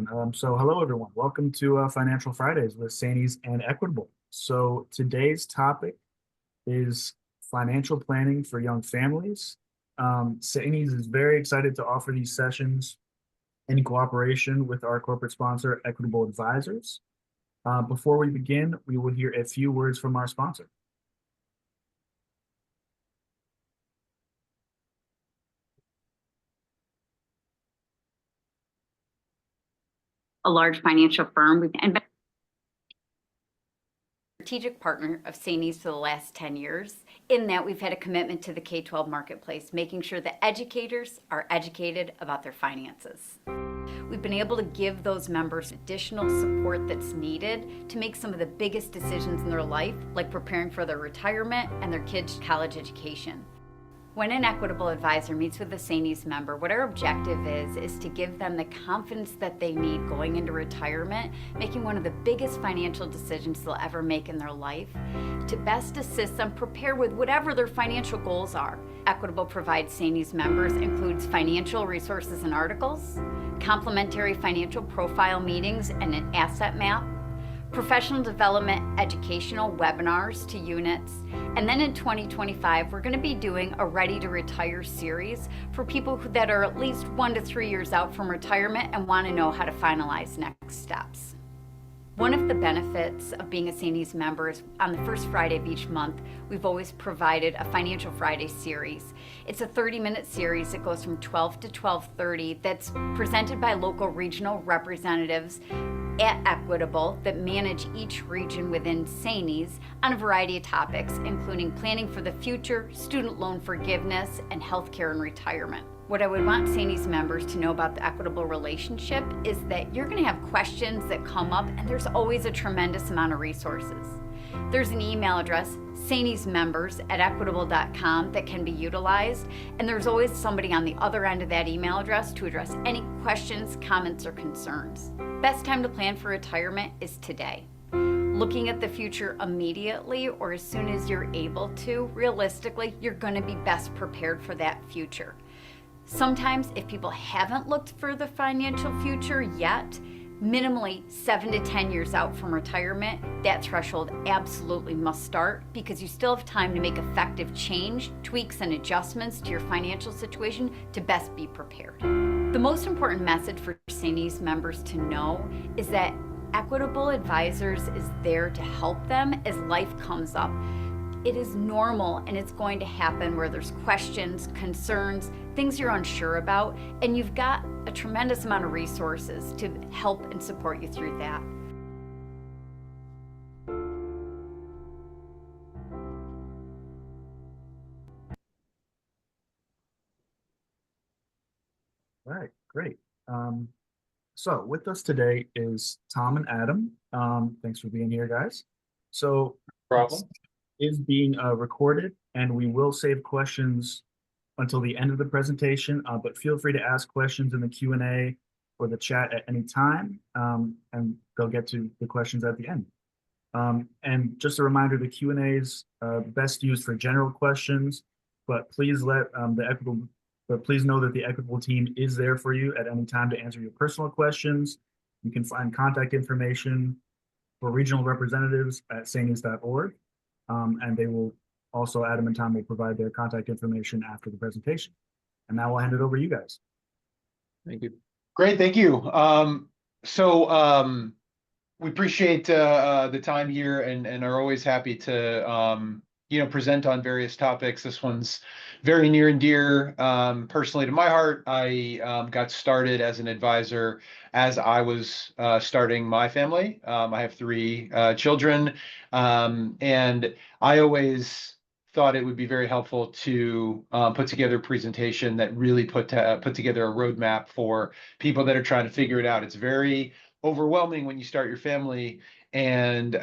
gentlemen. Hello, everyone. Welcome to Financial Fridays with Sanies and Equitable. So today's topic is financial planning for young families. Sanies is very excited to offer these sessions in cooperation with our corporate sponsor, Equitable Advisors. Before we begin, we will hear a few words from our sponsor. A large financial firm and strategic partner of Sanies for the last 10 years. In that, we've had a commitment to the K-12 marketplace, making sure that educators are educated about their finances. We've been able to give those members additional support that's needed to make some of the biggest decisions in their life, like preparing for their retirement and their kids' college education. When an Equitable advisor meets with a Sanies member, what our objective is to give them the confidence that they need going into retirement, making one of the biggest financial decisions they'll ever make in their life, to best assist them prepare with whatever their financial goals are. Equitable provides Sanies members includes financial resources and articles, complimentary financial profile meetings and an asset map, professional development educational webinars to units, and then in 2025 we're going to be doing a Ready to Retire series for people that are at least 1 to 3 years out from retirement and want to know how to finalize next steps. One of the benefits of being a Sanies member is on the first Friday of each month, we've always provided a Financial Friday series. It's a 30-minute series that goes from 12 to 12:30 that's presented by local regional representatives at Equitable that manage each region within Sanies on a variety of topics, including planning for the future, student loan forgiveness, and healthcare and retirement. What I would want Sanies members to know about the Equitable relationship is that you're going to have questions that come up, and there's always a tremendous amount of resources. There's an email address, saniesmembers@equitable.com, that can be utilized, and there's always somebody on the other end of that email address to address any questions, comments, or concerns. Best time to plan for retirement is today. Looking at the future immediately or as soon as you're able to, realistically, you're going to be best prepared for that future. Sometimes if people haven't looked for the financial future yet, minimally 7 to 10 years out from retirement, that threshold absolutely must start because you still have time to make effective change, tweaks, and adjustments to your financial situation to best be prepared. The most important message for Sanies members to know is that Equitable Advisors is there to help them as life comes up. It is normal and it's going to happen where there's questions, concerns, things you're unsure about, and you've got a tremendous amount of resources to help and support you through that. All right, great. So with us today is Tom and Adam. Thanks for being here, guys. So Problem. This is being recorded, and we will save questions until the end of the presentation, but feel free to ask questions in the Q&A or the chat at any time, and they'll get to the questions at the end. And just a reminder, the Q&A is best used for general questions, but please please know that the Equitable team is there for you at any time to answer your personal questions. You can find contact information for regional representatives at sanies.org, and they will also, Adam and Tom will provide their contact information after the presentation. And now I'll hand it over to you guys. Thank you. Great, thank you. We appreciate the time here and are always happy to present on various topics. This one's very near and dear personally to my heart. I got started as an advisor as I was starting my family. I have 3 children, and I always thought it would be very helpful to put together a presentation that really put together a roadmap for people that are trying to figure it out. It's very overwhelming when you start your family, and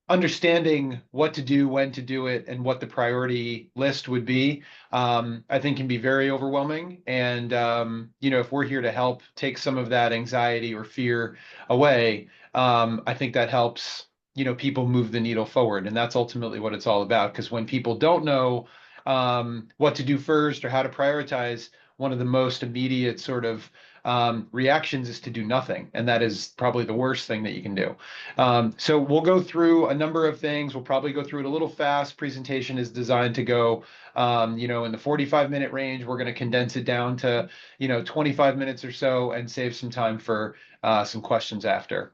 understanding what to do, when to do it, and what the priority list would be, I think can be very overwhelming. And if we're here to help take some of that anxiety or fear away, I think that helps people move the needle forward. And that's ultimately what it's all about. Because when people don't know what to do first or how to prioritize, one of the most immediate sort of reactions is to do nothing. And that is probably the worst thing that you can do. So we'll go through a number of things. We'll probably go through it a little fast. Presentation is designed to go, in the 45-minute range. We're going to condense it down to, 25 minutes or so and save some time for some questions after.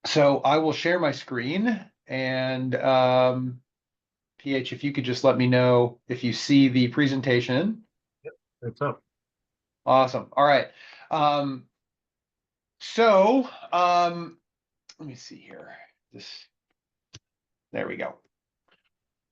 So I will share my screen, and PH, if you could just let me know if you see the presentation. It's up. Awesome. All right. So let me see here. There we go.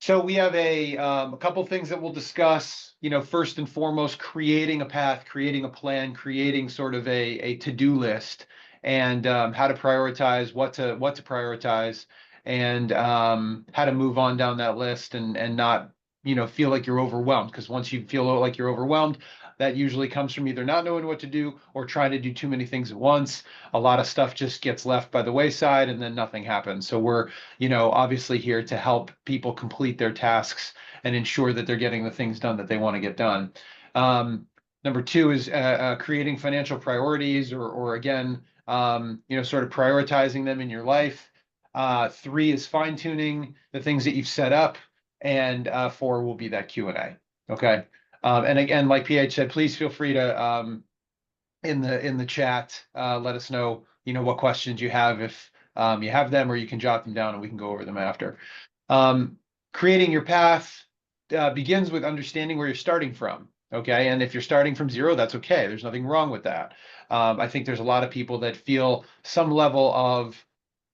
So we have a couple things that we'll discuss. First and foremost, creating a path, creating a plan, creating sort of a to-do list, and how to prioritize, what to prioritize, and how to move on down that list and not feel like you're overwhelmed. Because once you feel like you're overwhelmed, that usually comes from either not knowing what to do or trying to do too many things at once. A lot of stuff just gets left by the wayside and then nothing happens. So we're obviously here to help people complete their tasks and ensure that they're getting the things done that they want to get done. Number two is creating financial priorities, or again, sort of prioritizing them in your life. Three is fine tuning the things that you've set up, and four will be that Q&A. Okay. And again, like PH said, please feel free to in the chat let us know what questions you have, if you have them, or you can jot them down and we can go over them after. Creating your path begins with understanding where you're starting from. Okay, and if you're starting from zero, that's okay. There's nothing wrong with that. I think there's a lot of people that feel some level of,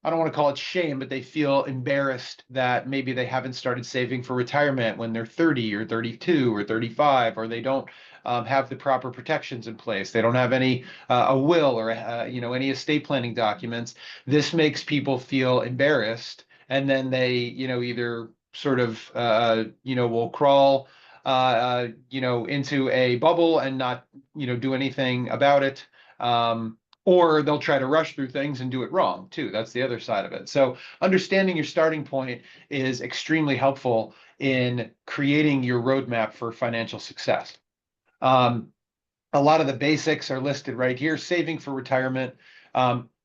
I don't want to call it shame, but they feel embarrassed that maybe they haven't started saving for retirement when they're 30 or 32 or 35, or they don't have the proper protections in place. They don't have any a will or any estate planning documents. This makes people feel embarrassed, and then they either sort of will crawl into a bubble and not do anything about it. Or they'll try to rush through things and do it wrong too. That's the other side of it. So understanding your starting point is extremely helpful in creating your roadmap for financial success. A lot of the basics are listed right here: saving for retirement,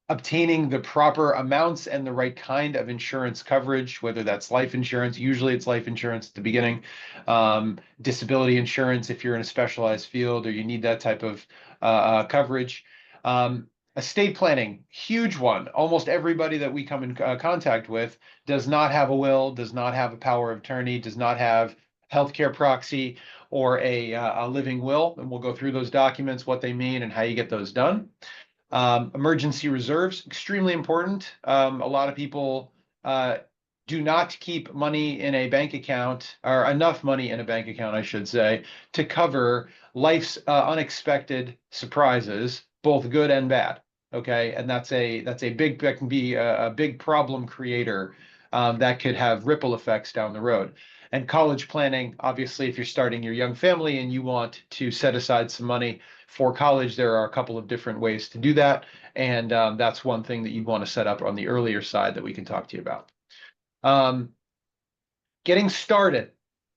obtaining the proper amounts and the right kind of insurance coverage, whether that's life insurance. Usually it's life insurance at the beginning, disability insurance if you're in a specialized field or you need that type of coverage. Estate planning, huge one. Almost everybody that we come in contact with does not have a will, does not have a power of attorney, does not have healthcare proxy or a living will. And we'll go through those documents, what they mean, and how you get those done. Emergency reserves, extremely important. A lot of people do not keep money in a bank account, or enough money in a bank account, I should say, to cover life's unexpected surprises, both good and bad. Okay, and that can be a big problem creator that could have ripple effects down the road. And college planning, obviously, if you're starting your young family and you want to set aside some money for college, there are a couple of different ways to do that. And that's one thing that you'd want to set up on the earlier side that we can talk to you about. Getting started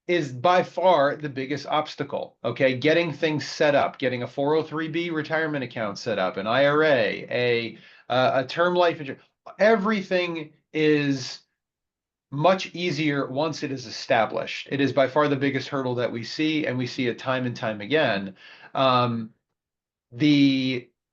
is by far the biggest obstacle. Okay, getting things set up, getting a 403b retirement account set up, an IRA, a term life insurance, everything is much easier once it is established. It is by far the biggest hurdle that we see, and we see it time and time again.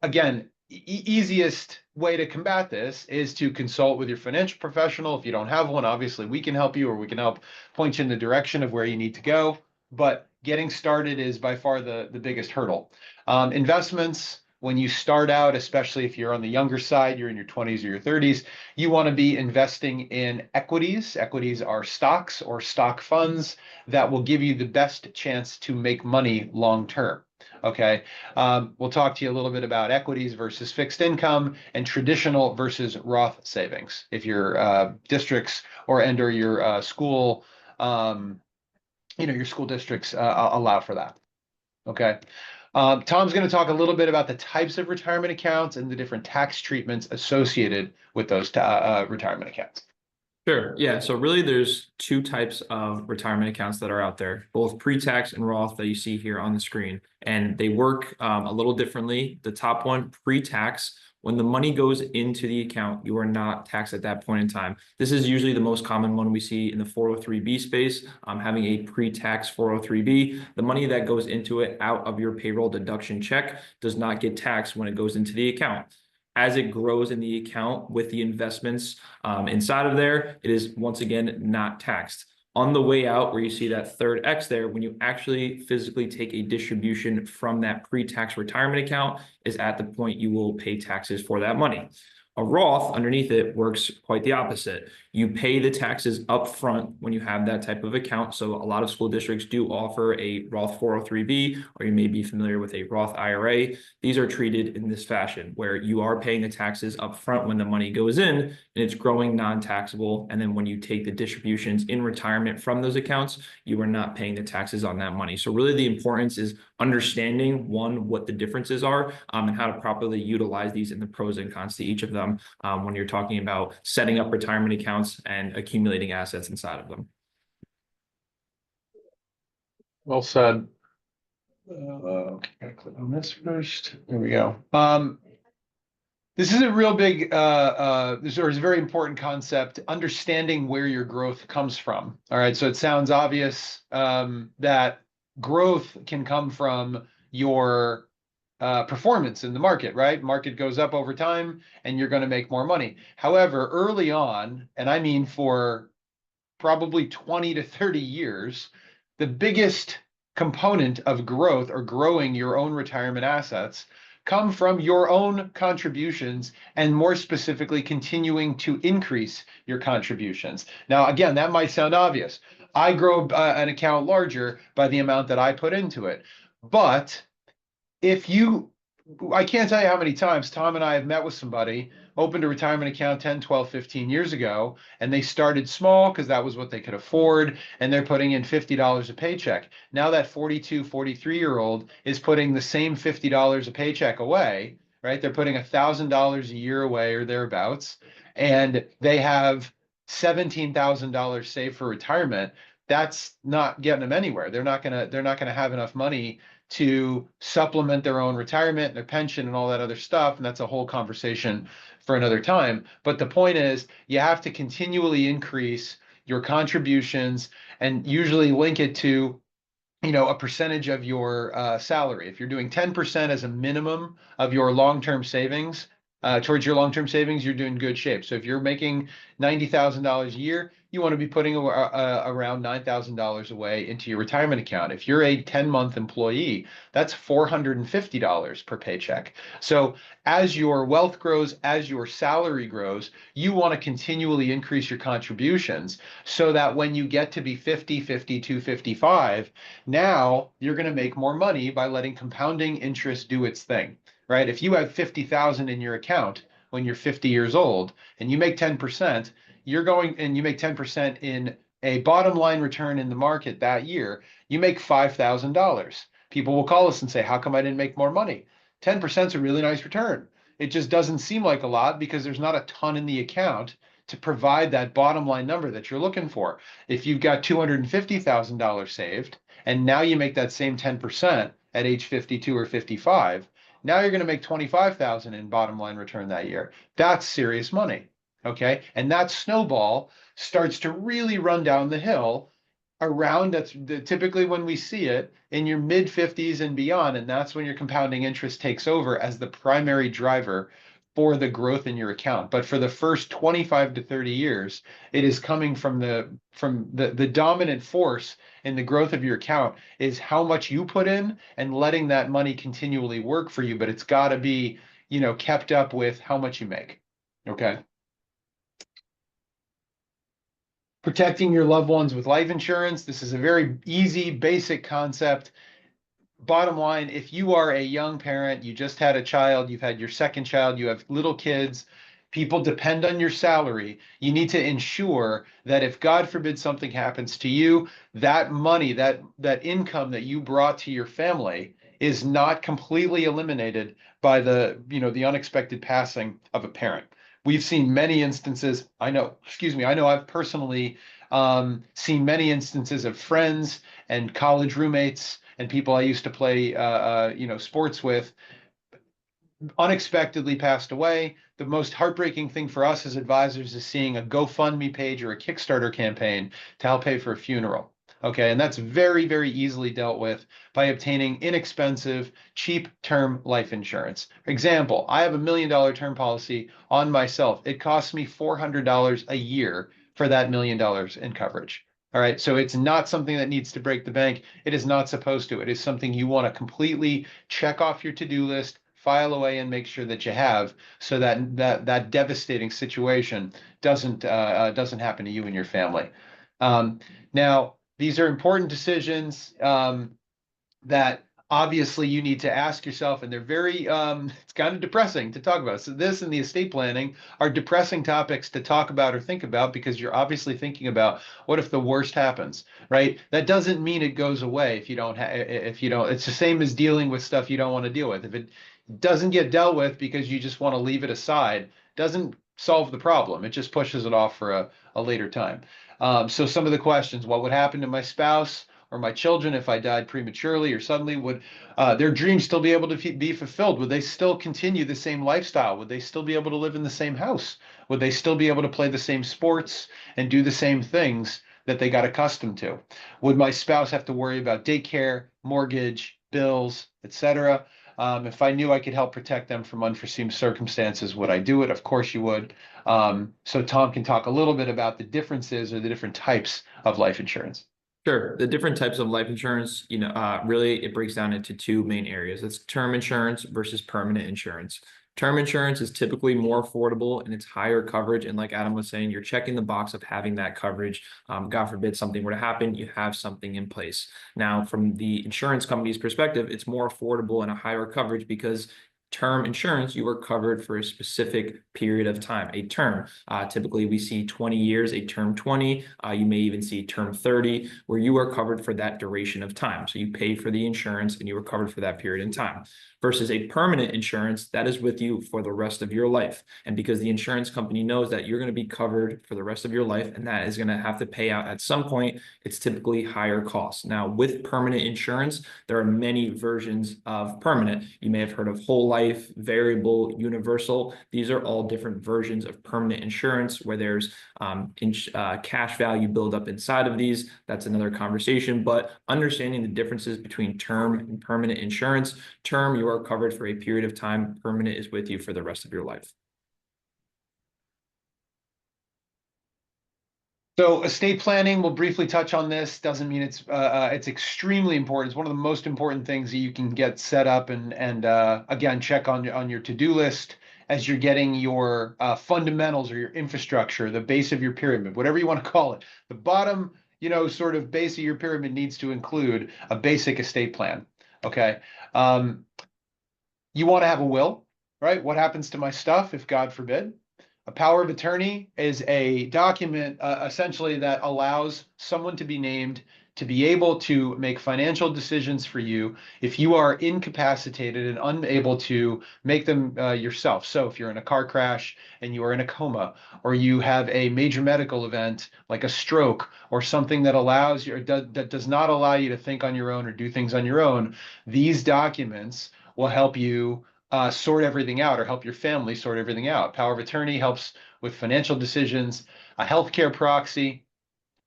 Again, easiest way to combat this is to consult with your financial professional. If you don't have one, obviously we can help you, or we can help point you in the direction of where you need to go. But getting started is by far the biggest hurdle. Investments, when you start out, especially if you're on the younger side, you're in your 20s or your 30s, you want to be investing in equities. Equities are stocks or stock funds that will give you the best chance to make money long term. Okay, we'll talk to you a little bit about equities versus fixed income and traditional versus Roth savings, if your districts or your school, your school districts allow for that. Okay. Tom's going to talk a little bit about the types of retirement accounts and the different tax treatments associated with those retirement accounts. Sure. Yeah. So really there's two types of retirement accounts that are out there, both pre-tax and Roth that you see here on the screen. And they work a little differently. The top one, pre-tax, when the money goes into the account, you are not taxed at that point in time. This is usually the most common one we see in the 403B space, having a pre-tax 403B. The money that goes into it out of your payroll deduction check does not get taxed when it goes into the account. As it grows in the account with the investments inside of there, it is once again not taxed. On the way out, where you see that third X there, when you actually physically take a distribution from that pre-tax retirement account, is at the point you will pay taxes for that money. A Roth underneath it works quite the opposite. You pay the taxes up front when you have that type of account. So a lot of school districts do offer a Roth 403B, or you may be familiar with a Roth IRA. These are treated in this fashion, where you are paying the taxes up front when the money goes in, and it's growing non-taxable. And then when you take the distributions in retirement from those accounts, you are not paying the taxes on that money. So really the importance is understanding, one, what the differences are, and how to properly utilize these and the pros and cons to each of them when you're talking about setting up retirement accounts and accumulating assets inside of them. Well said. Okay, gotta click on this first. There we go. This is a real big, this is a very important concept, understanding where your growth comes from. All right, so it sounds obvious that growth can come from your performance in the market, right? Market goes up over time and you're going to make more money. However, early on, and I mean for probably 20 to 30 years, the biggest component of growth or growing your own retirement assets come from your own contributions, and more specifically, continuing to increase your contributions. Now, again, that might sound obvious. I grow an account larger by the amount that I put into it. But if you, I can't tell you how many times Tom and I have met with somebody, opened a retirement account 10, 12, 15 years ago, and they started small because that was what they could afford, and they're putting in $50 a paycheck. Now that 42, 43-year-old is putting the same $50 a paycheck away, right? They're putting $1,000 a year away or thereabouts, and they have $17,000 saved for retirement. That's not getting them anywhere. They're not gonna have enough money to supplement their own retirement, their pension, and all that other stuff. And that's a whole conversation for another time. But the point is, you have to continually increase your contributions and usually link it to, a percentage of your salary. If you're doing 10% as a minimum of your long-term savings, towards your long-term savings, you're doing good shape. So if you're making $90,000 a year, you want to be putting around $9,000 away into your retirement account. If you're a 10-month employee, that's $450 per paycheck. So as your wealth grows, as your salary grows, you want to continually increase your contributions so that when you get to be 50, 52, 55, now you're going to make more money by letting compounding interest do its thing, right? If you have 50,000 in your account when you're 50 years old and you make 10%, you make 10% in a bottom line return in the market that year, you make $5,000. People will call us and say, how come I didn't make more money? 10% is a really nice return. It just doesn't seem like a lot because there's not a ton in the account to provide that bottom line number that you're looking for. If you've got $250,000 saved, and now you make that same 10% at age 52 or 55, now you're going to make 25,000 in bottom line return that year. That's serious money. Okay. And that snowball starts to really run down the hill around, that's typically when we see it in your mid 50s and beyond. And that's when your compounding interest takes over as the primary driver for the growth in your account. But for the first 25 to 30 years, it is coming from the dominant force in the growth of your account is how much you put in and letting that money continually work for you. But it's got to be, kept up with how much you make. Okay. Protecting your loved ones with life insurance. This is a very easy, basic concept. Bottom line, if you are a young parent, you just had a child, you've had your second child, you have little kids, people depend on your salary. You need to ensure that if God forbid something happens to you, that money, that income that you brought to your family is not completely eliminated by the unexpected passing of a parent. We've seen many instances, I know, excuse me, I know I've personally seen many instances of friends and college roommates and people I used to play, sports with unexpectedly passed away. The most heartbreaking thing for us as advisors is seeing a GoFundMe page or a Kickstarter campaign to help pay for a funeral. Okay, and that's very, very easily dealt with by obtaining inexpensive, cheap term life insurance. For example, I have a $1 million term policy on myself. It costs me $400 a year for that $1 million in coverage. All right, so it's not something that needs to break the bank. It is not supposed to. It is something you want to completely check off your to-do list, file away, and make sure that you have, so that that devastating situation doesn't happen to you and your family. Now, these are important decisions that obviously you need to ask yourself, and they're very it's kind of depressing to talk about. So this and the estate planning are depressing topics to talk about or think about, because you're obviously thinking about, what if the worst happens, right? That doesn't mean it goes away if you don't it's the same as dealing with stuff you don't want to deal with. If it doesn't get dealt with because you just want to leave it aside, doesn't solve the problem. It just pushes it off for a later time. So some of the questions: what would happen to my spouse or my children if I died prematurely or suddenly? Would their dreams still be able to be fulfilled? Would they still continue the same lifestyle? Would they still be able to live in the same house? Would they still be able to play the same sports and do the same things that they got accustomed to? Would my spouse have to worry about daycare, mortgage, bills, etc.? If I knew I could help protect them from unforeseen circumstances, would I do it? Of course you would. So Tom can talk a little bit about the differences or the different types of life insurance. Sure. The different types of life insurance, really it breaks down into two main areas. It's term insurance versus permanent insurance. Term insurance is typically more affordable and it's higher coverage. And like Adam was saying, you're checking the box of having that coverage. God forbid something were to happen, you have something in place. Now, from the insurance company's perspective, it's more affordable and a higher coverage because term insurance, you are covered for a specific period of time, a term. Typically, we see 20 years, a term 20. You may even see term 30, where you are covered for that duration of time. So you pay for the insurance and you are covered for that period in time. Versus a permanent insurance that is with you for the rest of your life. And because the insurance company knows that you're going to be covered for the rest of your life and that is going to have to pay out at some point, it's typically higher costs. Now, with permanent insurance, there are many versions of permanent. You may have heard of whole life, variable, universal. These are all different versions of permanent insurance where there's cash value buildup inside of these. That's another conversation, but understanding the differences between term and permanent insurance. Term, you are covered for a period of time. Permanent is with you for the rest of your life. So estate planning, we'll briefly touch on this. Doesn't mean it's extremely important. It's one of the most important things that you can get set up and again, check on your to-do list as you're getting your fundamentals or your infrastructure, the base of your pyramid, whatever you want to call it. The bottom, sort of base of your pyramid needs to include a basic estate plan. Okay. You want to have a will, right? What happens to my stuff if God forbid? A power of attorney is a document essentially that allows someone to be named to be able to make financial decisions for you if you are incapacitated and unable to make them yourself. So if you're in a car crash and you are in a coma, or you have a major medical event like a stroke or something that allows you, or that does not allow you to think on your own or do things on your own, these documents will help you sort everything out, or help your family sort everything out. Power of attorney helps with financial decisions. A healthcare proxy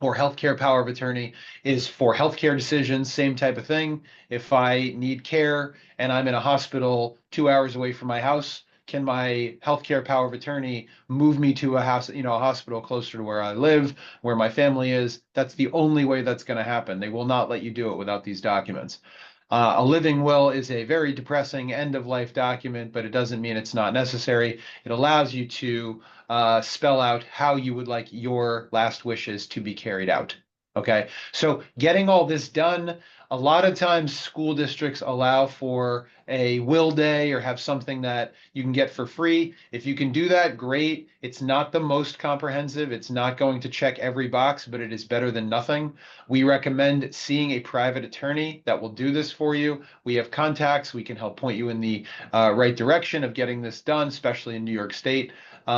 or healthcare power of attorney is for healthcare decisions, same type of thing. If I need care and I'm in a hospital 2 hours away from my house, can my healthcare power of attorney move me to a house, a hospital closer to where I live, where my family is? That's the only way that's going to happen. They will not let you do it without these documents. A living will is a very depressing end-of-life document, but it doesn't mean it's not necessary. It allows you to spell out how you would like your last wishes to be carried out. Okay, so getting all this done, a lot of times school districts allow for a will day or have something that you can get for free. If you can do that, great. It's not the most comprehensive. It's not going to check every box, but it is better than nothing. We recommend seeing a private attorney that will do this for you. We have contacts. We can help point you in the right direction of getting this done, especially in New York State. You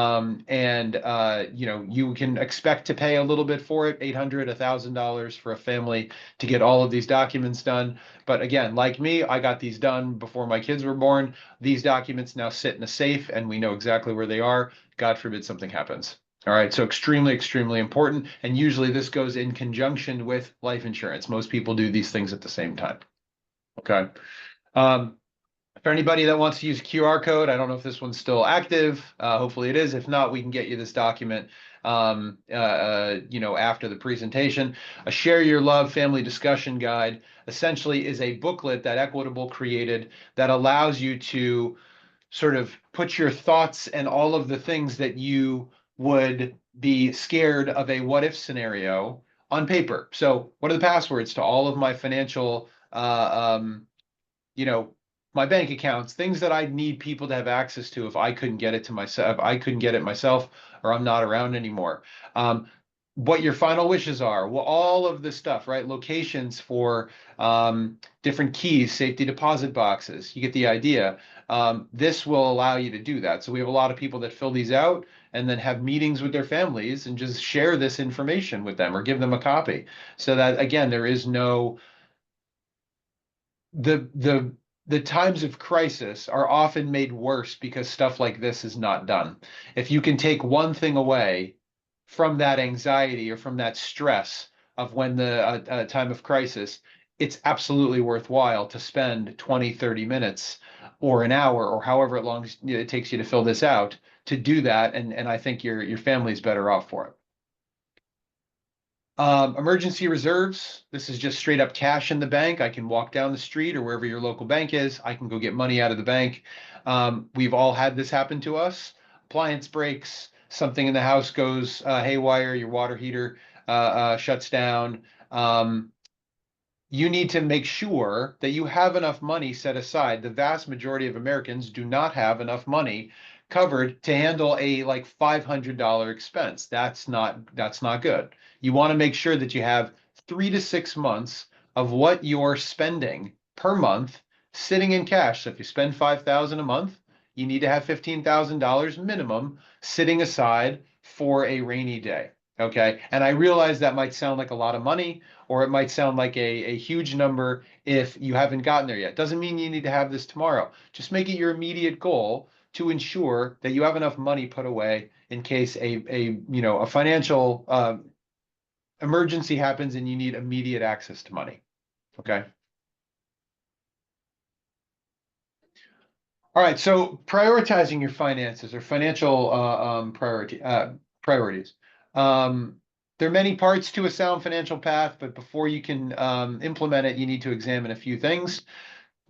know, you can expect to pay a little bit for it, $800, $1,000 for a family to get all of these documents done. But again, like me, I got these done before my kids were born. These documents now sit in a safe and we know exactly where they are. God forbid something happens. All right, so extremely, extremely important. And usually this goes in conjunction with life insurance. Most people do these things at the same time. Okay. For anybody that wants to use QR code, I don't know if this one's still active. Hopefully it is. If not, we can get you this document, you know, after the presentation. A Share Your Love Family Discussion Guide essentially is a booklet that Equitable created that allows you to sort of put your thoughts and all of the things that you would be scared of a what if scenario on paper. So what are the passwords to all of my financial, you know, my bank accounts, things that I need people to have access to if I couldn't get it to myself, if I couldn't get it myself, or I'm not around anymore. What your final wishes are, well, all of this stuff, right? Locations for different keys, safety deposit boxes. You get the idea. This will allow you to do that. So we have a lot of people that fill these out and then have meetings with their families and just share this information with them or give them a copy. So that, again, there is no the times of crisis are often made worse because stuff like this is not done. If you can take one thing away from that anxiety or from that stress of when the time of crisis, it's absolutely worthwhile to spend 20, 30 minutes or an hour or however long it takes you to fill this out to do that. And I think your family's better off for it. Emergency reserves. This is just straight up cash in the bank. I can walk down the street or wherever your local bank is. I can go get money out of the bank. We've all had this happen to us. Appliance breaks, something in the house goes haywire, your water heater shuts down. You need to make sure that you have enough money set aside. The vast majority of Americans do not have enough money covered to handle a like $500 expense. That's not good. You want to make sure that you have 3 to 6 months of what you're spending per month sitting in cash. So if you spend $5,000 a month, you need to have $15,000 minimum sitting aside for a rainy day. Okay. And I realize that might sound like a lot of money, or it might sound like a huge number if you haven't gotten there yet. Doesn't mean you need to have this tomorrow. Just make it your immediate goal to ensure that you have enough money put away in case a financial emergency happens and you need immediate access to money. Okay. All right. So prioritizing your finances or financial priorities. There are many parts to a sound financial path, but before you can implement it, you need to examine a few things.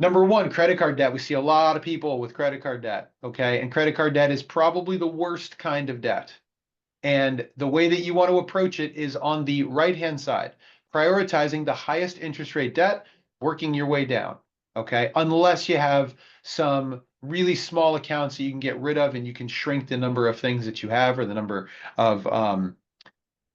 Number one, credit card debt. We see a lot of people with credit card debt, okay? And credit card debt is probably the worst kind of debt. And the way that you want to approach it is on the right-hand side, prioritizing the highest interest rate debt, working your way down, okay? Unless you have some really small accounts that you can get rid of and you can shrink the number of things that you have or the number of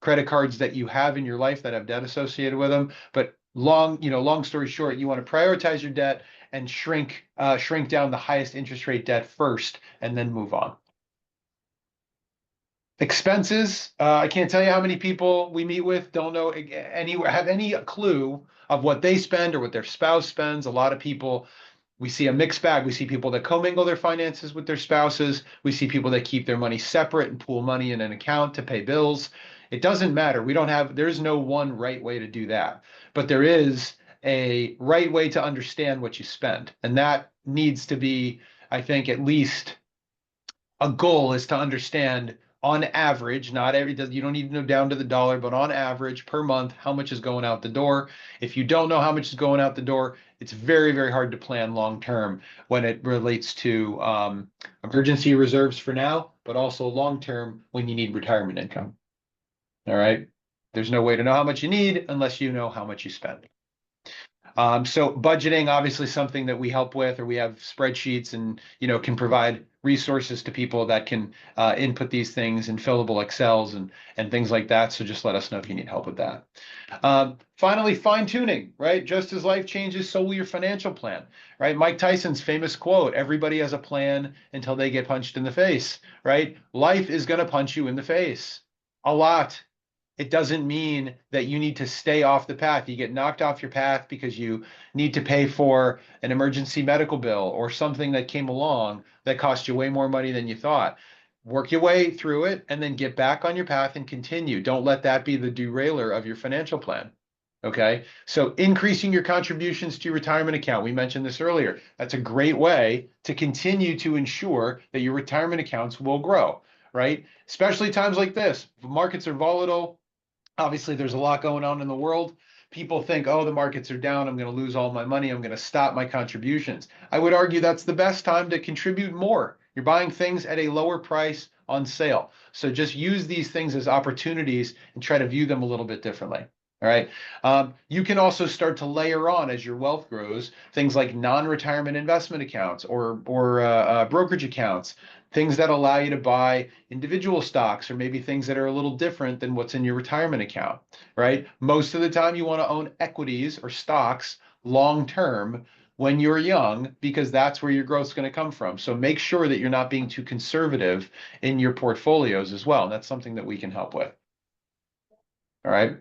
credit cards that you have in your life that have debt associated with them. But long story short, you want to prioritize your debt and shrink down the highest interest rate debt first and then move on. Expenses. I can't tell you how many people we meet with don't know have any clue of what they spend or what their spouse spends. A lot of people, we see a mixed bag. We see people that commingle their finances with their spouses. We see people that keep their money separate and pool money in an account to pay bills. It doesn't matter. There's no one right way to do that, but there is a right way to understand what you spend. And that needs to be, I think, at least a goal is to understand on average, you don't need to know down to the dollar, but on average per month, how much is going out the door. If you don't know how much is going out the door, it's very, very hard to plan long term when it relates to emergency reserves for now, but also long term when you need retirement income. All right. There's no way to know how much you need unless you know how much you spend. So budgeting, obviously something that we help with, or we have spreadsheets and, can provide resources to people that can input these things in fillable Excels and things like that. So just let us know if you need help with that. Finally, fine tuning, right? Just as life changes, so will your financial plan, right? Mike Tyson's famous quote, everybody has a plan until they get punched in the face, right? Life is going to punch you in the face a lot. It doesn't mean that you need to stay off the path. You get knocked off your path because you need to pay for an emergency medical bill or something that came along that cost you way more money than you thought. Work your way through it and then get back on your path and continue. Don't let that be the derailer of your financial plan. Okay, so increasing your contributions to your retirement account. We mentioned this earlier. That's a great way to continue to ensure that your retirement accounts will grow, right? Especially times like this. Markets are volatile. Obviously, there's a lot going on in the world. People think, oh, the markets are down. I'm going to lose all my money. I'm going to stop my contributions. I would argue that's the best time to contribute more. You're buying things at a lower price on sale. So just use these things as opportunities and try to view them a little bit differently. All right. You can also start to layer on as your wealth grows things like non-retirement investment accounts or brokerage accounts, things that allow you to buy individual stocks or maybe things that are a little different than what's in your retirement account, right? Most of the time you want to own equities or stocks long term when you're young because that's where your growth is going to come from. So make sure that you're not being too conservative in your portfolios as well. And that's something that we can help with. All right.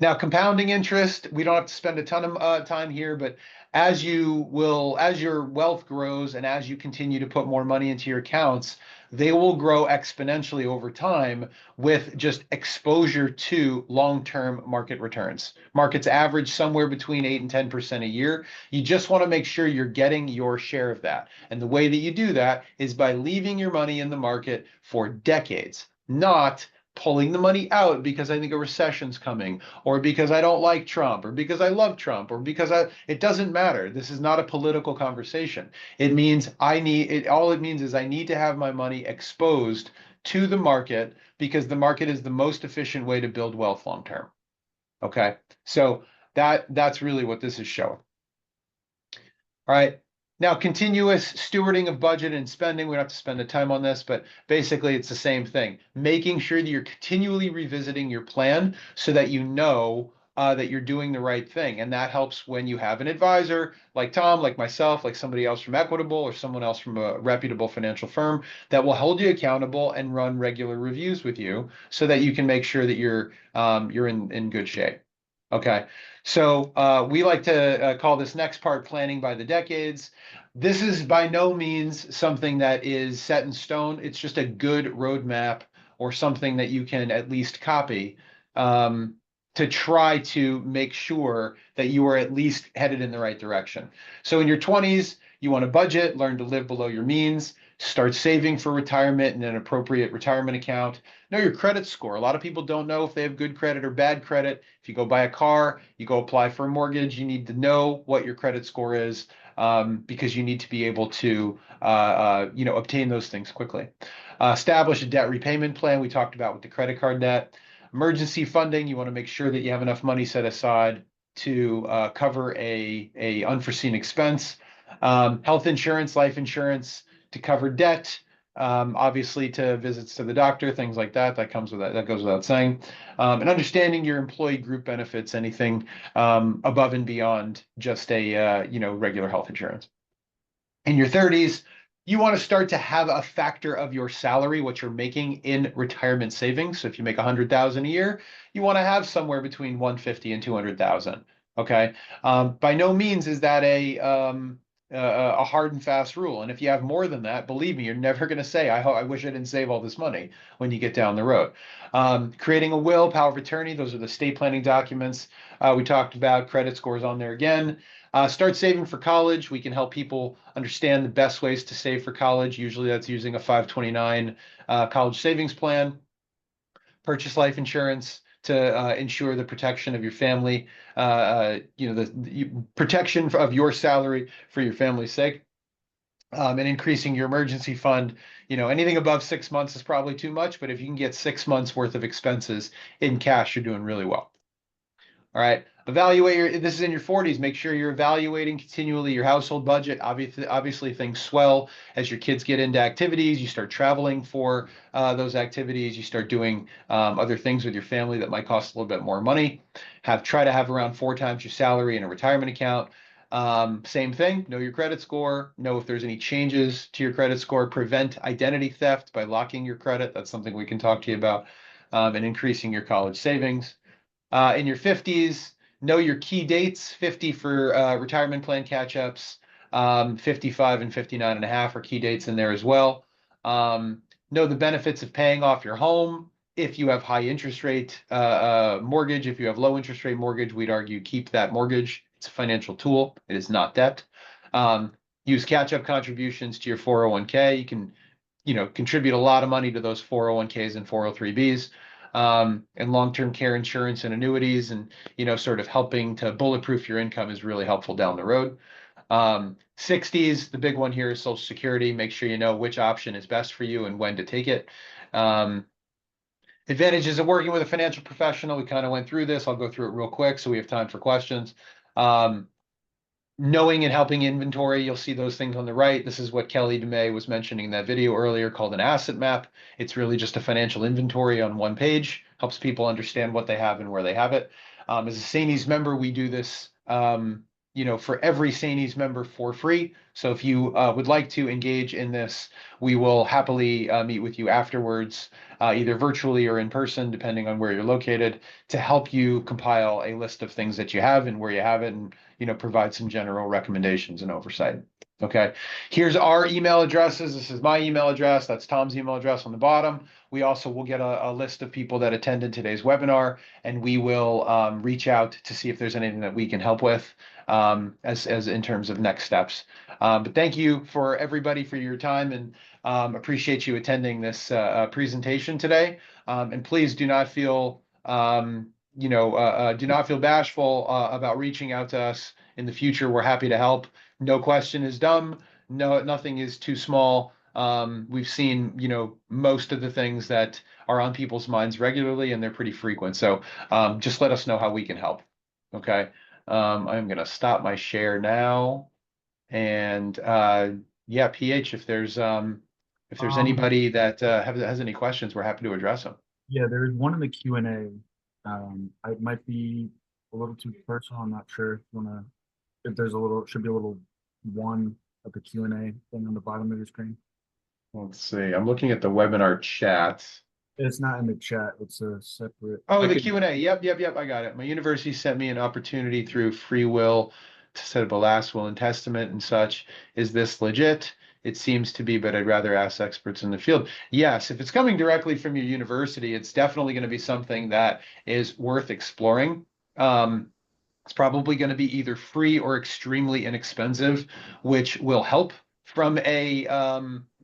Now, compounding interest, we don't have to spend a ton of time here, but as your wealth grows and as you continue to put more money into your accounts, they will grow exponentially over time with just exposure to long-term market returns. Markets average somewhere between 8 and 10% a year. You just want to make sure you're getting your share of that. And the way that you do that is by leaving your money in the market for decades, not pulling the money out because I think a recession's coming, or because I don't like Trump, or because I love Trump, or because it doesn't matter. This is not a political conversation. It means all it means is I need to have my money exposed to the market because the market is the most efficient way to build wealth long term. Okay. So that's really what this is showing. All right. Now, continuous stewarding of budget and spending, we don't have to spend the time on this, but basically it's the same thing. Making sure that you're continually revisiting your plan so that you know that you're doing the right thing. And that helps when you have an advisor like Tom, like myself, like somebody else from Equitable or someone else from a reputable financial firm that will hold you accountable and run regular reviews with you so that you can make sure that you're in good shape. Okay, so we like to call this next part planning by the decades. This is by no means something that is set in stone. It's just a good roadmap or something that you can at least copy to try to make sure that you are at least headed in the right direction. So in your 20s, you want to budget, learn to live below your means, start saving for retirement in an appropriate retirement account. Know your credit score. A lot of people don't know if they have good credit or bad credit. If you go buy a car, you go apply for a mortgage, you need to know what your credit score is because you need to be able to obtain those things quickly. Establish a debt repayment plan. We talked about with the credit card debt. Emergency funding. You want to make sure that you have enough money set aside to cover a unforeseen expense. Health insurance, life insurance to cover debt. Obviously to visits to the doctor, things like that. That goes without saying. And understanding your employee group benefits, anything above and beyond just a regular health insurance. In your 30s, you want to start to have a factor of your salary, what you're making in retirement savings. So if you make 100,000 a year, you want to have somewhere between 150 and 200,000. Okay. By no means is that a hard and fast rule. And if you have more than that, believe me, you're never going to say, I wish I didn't save all this money when you get down the road. Creating a will, power of attorney, those are the estate planning documents. We talked about credit scores on there again. Start saving for college. We can help people understand the best ways to save for college. Usually that's using a 529 college savings plan. Purchase life insurance to ensure the protection of your family, the protection of your salary for your family's sake, and increasing your emergency fund. Anything above 6 months is probably too much, but if you can get 6 months worth of expenses in cash, you're doing really well. All right. this is in your 40s, make sure you're evaluating continually your household budget. Obviously things swell as your kids get into activities, you start traveling for those activities, you start doing other things with your family that might cost a little bit more money. Try to have around 4 times your salary in a retirement account. Same thing, know your credit score, know if there's any changes to your credit score, prevent identity theft by locking your credit. That's something we can talk to you about, and increasing your college savings. In your 50s, know your key dates, 50 for retirement plan catch-ups, 55 and 59 and a half are key dates in there as well. Know the benefits of paying off your home. If you have high interest rate mortgage, if you have low interest rate mortgage, we'd argue keep that mortgage. It's a financial tool. It is not debt. Use catch-up contributions to your 401k. You can, contribute a lot of money to those 401ks and 403bs. And long-term care insurance and annuities, and sort of helping to bulletproof your income is really helpful down the road. 60s, the big one here is Social Security. Make sure you know which option is best for you and when to take it. Advantages of working with a financial professional. We kind of went through this. I'll go through it real quick so we have time for questions. Knowing and helping inventory, you'll see those things on the right. This is what Kelly DeMay was mentioning in that video earlier called an asset map. It's really just a financial inventory on one page, helps people understand what they have and where they have it. As a Sanees member, we do this, for every Sanees member for free. So if you would like to engage in this, we will happily meet with you afterwards, either virtually or in person, depending on where you're located, to help you compile a list of things that you have and where you have it, and provide some general recommendations and oversight. Okay, here's our email addresses. This is my email address. That's Tom's email address on the bottom. We also will get a list of people that attended today's webinar, and we will reach out to see if there's anything that we can help with as in terms of next steps. But thank you for everybody for your time, and appreciate you attending this presentation today. And please do not feel do not feel bashful about reaching out to us in the future. We're happy to help. No question is dumb. No, nothing is too small. We've seen, most of the things that are on people's minds regularly, and they're pretty frequent. So just let us know how we can help. Okay. I'm going to stop my share now. And yeah, PH, if there's anybody that has any questions, we're happy to address them. Yeah, there's one in the Q&A. It might be a little too personal. I'm not sure if you wanna, if there's should be a little one of the Q&A thing on the bottom of your screen. Let's see. I'm looking at the webinar chat. It's not in the chat. It's a separate. Oh, the Q&A. Yep. I got it. My university sent me an opportunity through free will to set up a last will and testament and such. Is this legit? It seems to be, but I'd rather ask experts in the field. Yes, if it's coming directly from your university, it's definitely going to be something that is worth exploring. It's probably going to be either free or extremely inexpensive, which will help from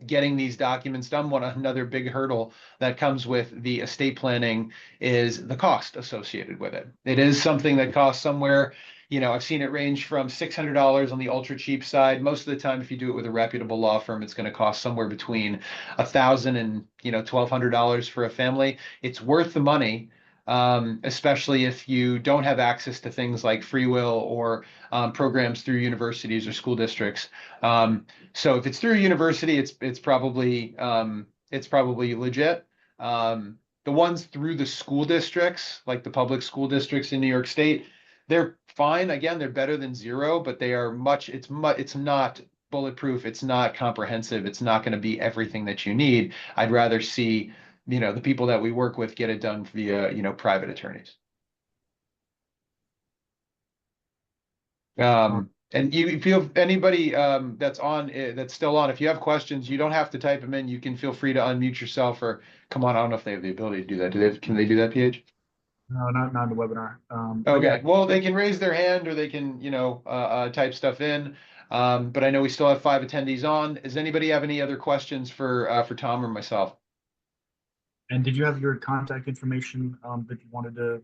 getting these documents done. Another big hurdle that comes with the estate planning is the cost associated with it. It is something that costs somewhere, I've seen it range from $600 on the ultra cheap side. Most of the time, if you do it with a reputable law firm, it's going to cost somewhere between $1,000 and $1,200 for a family. It's worth the money. Especially if you don't have access to things like free will or programs through universities or school districts. So if it's through a university, it's probably legit. The ones through the school districts, like the public school districts in New York State, they're fine. Again, they're better than zero, but they are it's not bulletproof. It's not comprehensive. It's not going to be everything that you need. I'd rather see the people that we work with get it done via, private attorneys. And if you have anybody that's still on, if you have questions, you don't have to type them in. You can feel free to unmute yourself or come on. I don't know if they have the ability to do that. Can they do that, PH? No, not in the webinar. Okay. Yeah. Well, they can raise their hand or they can, type stuff in. But I know we still have 5 attendees on. Does anybody have any other questions for Tom or myself? And did you have your contact information that you wanted to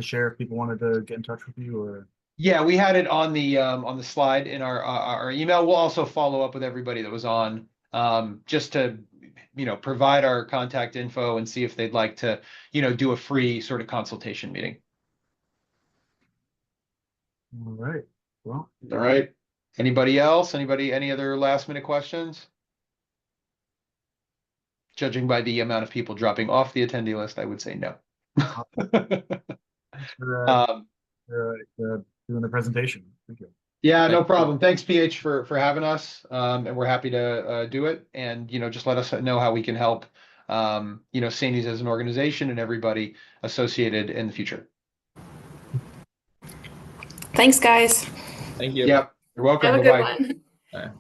share if people wanted to get in touch with you? Or yeah, we had it on the slide in our email. We'll also follow up with everybody that was on just to provide our contact info and see if they'd like to do a free sort of consultation meeting. All right. Well, All right. Anybody else? Any other last minute questions? Judging by the amount of people dropping off the attendee list, I would say no. thanks for Um, doing the presentation. Thank you. yeah, no Thank you. problem. Thanks, PH, for having us. And we're happy to do it. And, just let us know how we can help, Sandy's as an organization and everybody associated in the future. Thanks, guys. Thank you. Yep. You're welcome. Have a good Bye-bye. one. Bye.